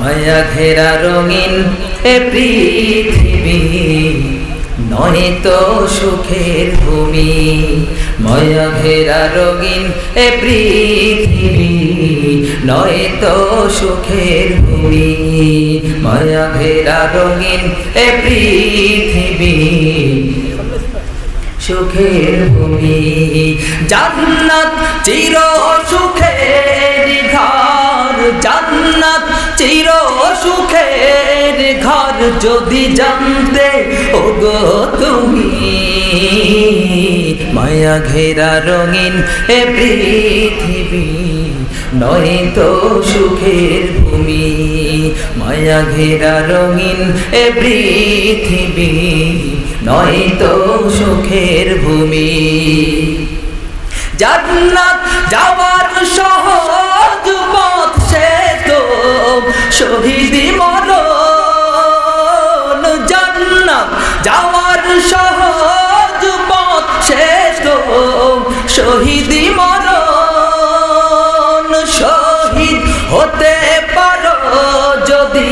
মায়া ঘেরা রঙিন এ পৃথিবী নয় তো সুখের ভূমি। মায়া ঘেরা রঙিন এ পৃথিবী নয় তো সুখের ভূমি। মায়া ঘেরা রঙিন এ পৃথিবী সুখের ভূমি। জান্নাত চির সুখের ঘর, জান্নাত চির সুখের ঘর যদি জানতে ওগো তুমি। মায়া ঘেরা রঙিন এ পৃথিবী নয় তো সুখের ভূমি। মায়া ঘেরা রঙিন এ পৃথিবী নয় তো সুখের ভূমি। জান্নাত যাওয়ার সহজ পথ সে তো শহীদি মরণ। জান্নাত যাওয়ার সহজ পথ সে তো শহীদি মরণ। শহীদ হতে পারো যদি,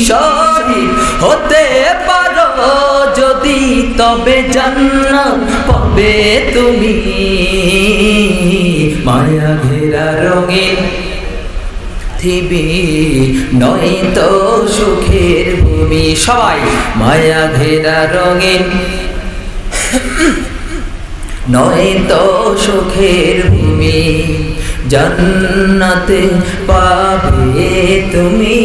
শহীদ হতে পারো যদি, তবে জান্নাত পাবে তুমি। মায়া ঘেরা রঙিন পৃথিবী নয় তো সুখের ভূমি। সবাই মায়া ঘেরা রঙিন নয় তো সুখের ভূমি। জান্নাতে পাবে তুমি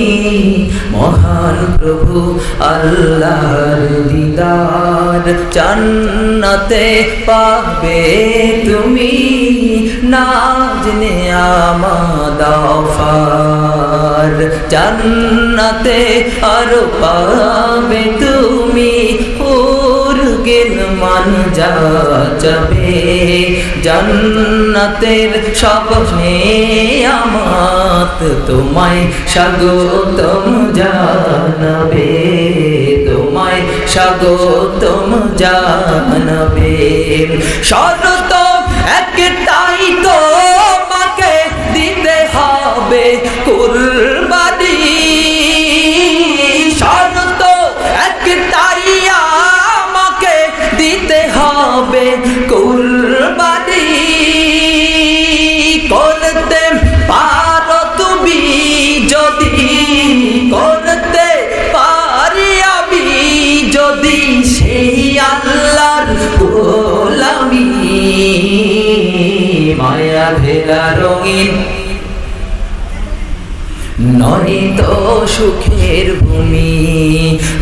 মহান প্রভু আল্লাহর দিদার। জান্নাতে পাবে তুমি নাজ নিয়ামত আফার। জান্নাতে আরো পাবে তুমি হুরগিন মান যাবে। জান্নাতের সব নিয়ামত তোমায় স্বাগতম জানাবে, তোমায় স্বাগতম জানাবে। শর্ত একটাই তোমাকে দিতে হবে কুরবানি। শর্ত একটাই আমাকে দিতে হবে কুরবানি। করতে পারো তুমি যদি, করতে পারি আমি যদি সেই আল্লাহর গোলামি। মায়া ঘেরা রঙিন নয় তো সুখের ভূমি।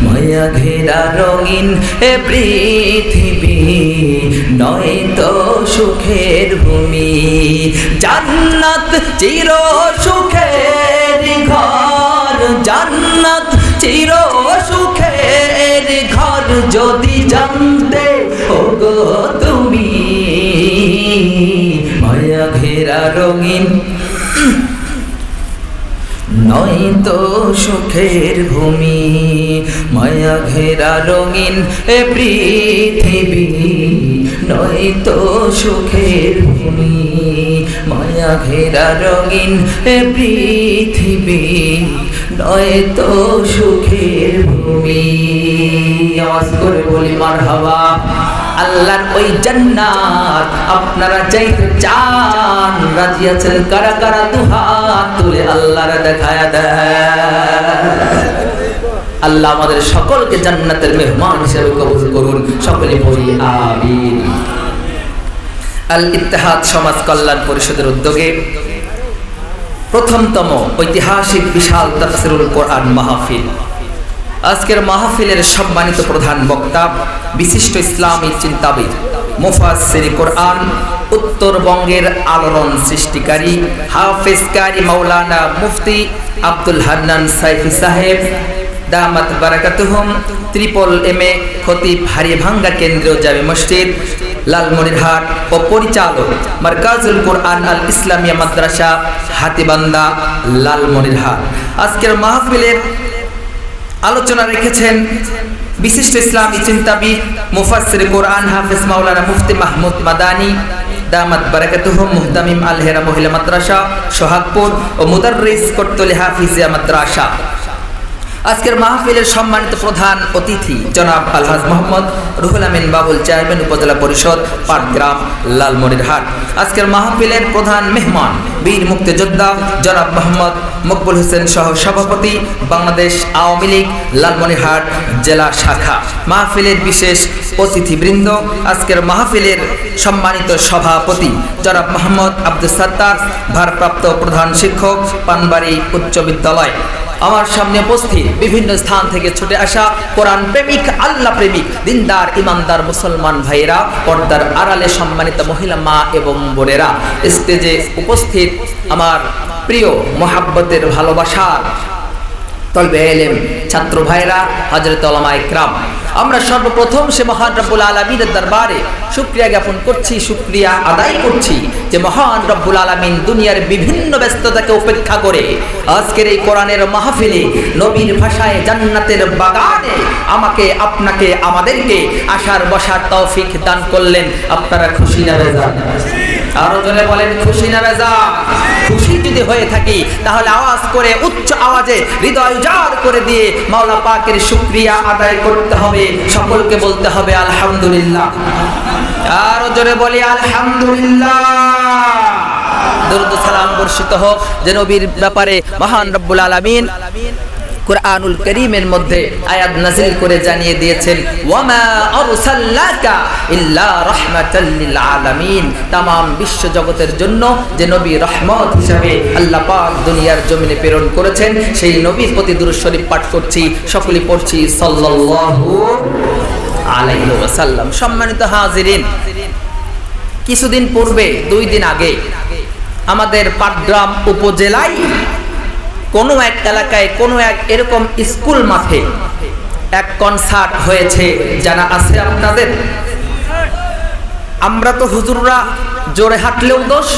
মায়া ঘেরা রঙিন এ পৃথিবী নয় তো সুখের ভূমি। জান্নাত চির সুখের ঘর, জান্নাত চির সুখের ঘর যদি জানতে ওগো তুমি। মায়া ঘেরা রঙিন নয় তো সুখের ভূমি। মায়া ঘেরা রঙিন এ পৃথিবী নয় তো সুখের ভূমি। মায়া ঘেরা রঙিন এ পৃথিবী নয় তো সুখের ভূমি। আওয়াজ করে বলি মারহাবা। আল্লাহর ওই জান্নাত আপনারা যাইতে চান, রাজি আছেন কারা কারা? দুহাত তুলে আল্লাহর দেখায়া দেয়। আল্লাহ আমাদের সকলকে জান্নাতের মেহমান হিসেবে কবুল করুন। সকলে বলি আমিন। আল ইত্তেহাদ সমাজ কল্যাণ পরিষদের উদ্যোগে প্রথমতম ঐতিহাসিক বিশাল তাফসীরুল কোরআন মাহফিল। আজকের মাহফিলের সম্মানিত প্রধান বক্তা বিশিষ্ট ইসলামী চিন্তাবিদ মুফাসসির কোরআন, উত্তরবঙ্গের আলোড়ন সৃষ্টিকারী হাফেজ কারি মাওলানা মুফতি আব্দুল হান্নান সাইফি সাহেব দামাত বারাকাতুহুম, ট্রিপল MA খতিব হারিভাঙ্গা কেন্দ্রীয় জামে মসজিদ লালমনিরহাট ও পরিচালক মারকাজুল কোরআন আল ইসলামিয়া মাদ্রাসা হাতিবান্ধা লালমনিরহাট। আজকের মাহফিলের আলোচনা রেখেছেন বিশিষ্ট ইসলামী চিন্তাবিদ মুফাসসির কোরআন হাফেজ মাওলানা মুফতি মাহমুদ মাদানী দামাত বারাকাতুহুম মুহতামিম আল হেরা মহিলা মাদ্রাসা সোহাগপুর ও মুদাররিস করতলি হাফিজিয়া মাদ্রাসা। আজকের মাহফিলের সম্মানিত প্রধান অতিথি জনাব আলহাজ মোহাম্মদ রুহুল আমিন বাবুল, চেয়ারম্যান উপজেলা পরিষদ পাটগ্রাম লালমনিরহাট। আজকের মাহফিলের প্রধান মেহমান বীর মুক্তিযোদ্ধা জনাব মোহাম্মদ মকবুল হোসেন সহ সভাপতি বাংলাদেশ আওয়ামী লীগ লালমনিরহাট জেলা শাখা। মাহফিলের বিশেষ অতিথিবৃন্দ, আজকের মাহফিলের সম্মানিত সভাপতি জনাব মোহাম্মদ আব্দুল সাত্তার, ভারপ্রাপ্ত প্রধান শিক্ষক পানবাড়ি উচ্চ বিদ্যালয়। আমার সামনে উপস্থিত বিভিন্ন স্থান থেকে ছুটে আসা কোরআন প্রেমিক, আল্লাহ প্রেমিক, দিনদার ইমানদার মুসলমান ভাইয়েরা, পর্দার আড়ালে সম্মানিত মহিলা মা এবং বোনেরা, স্টেজে উপস্থিত আমার প্রিয় মোহাব্বতের ভালোবাসার তলবে এলেম ছাত্র ভাইরা, হযরত উলামায়ে ইকরাম, আমরা সর্বপ্রথম সে মহান রব্বুল আলামিনের দরবারে শুকরিয়া জ্ঞাপন করছি, শুকরিয়া আদায় করছি যে মহান রব্বুল আলামিন দুনিয়ার বিভিন্ন ব্যস্ততাকে উপেক্ষা করে আজকের এই কোরআনের মাহফিলে নবীর ভাষায় জান্নাতের বাগানে আমাকে, আপনাকে, আমাদেরকে আসার বসার তৌফিক দান করলেন। আপনারা খুশি না বেজার? আরো জোরে বলেন খুশি না বেজার? খুশি যদি হয়ে থাকি তাহলে আওয়াজ করে উচ্চ আওয়াজে হৃদয় উজাড় করে দিয়ে মাওলা পাকের শুকরিয়া আদায় করতে হবে। সকলকে বলতে হবে আলহামদুলিল্লাহ। আরো জোরে বলি আলহামদুলিল্লাহ। দরুদ সালাম বর্ষিত হোক যে নবীর ব্যাপারে মহান রব্বুল আলামিন কুরআনুল কারীমের মধ্যে আয়াত নাযিল করে জানিয়ে দিয়েছেন, ওয়ামা আরসালনাকা ইল্লা রাহমাতাল লিল আলামিন। तमाम বিশ্ব জগতের জন্য যে নবী রহমত হিসেবে আল্লাহ পাক দুনিয়ার জমিনে প্রেরণ করেছেন, সেই নবীর প্রতি দুরূদ শরীফ পাঠ করছি, সকলে পড়ছি সাল্লাল্লাহু আলাইহি ওয়াসাল্লাম। সম্মানিত হাজিরিন, কিছুদিন পূর্বে, 2 দিন আগে আমাদের পাটগ্রাম উপজেলায় কোনো এক এলাকায় কোনো এক এরকম স্কুল মাঠে এক কনসার্ট হয়েছে, জানা আছে আপনাদের? আমরা তো হুজুররা জোরে হাঁটলেও দোষ,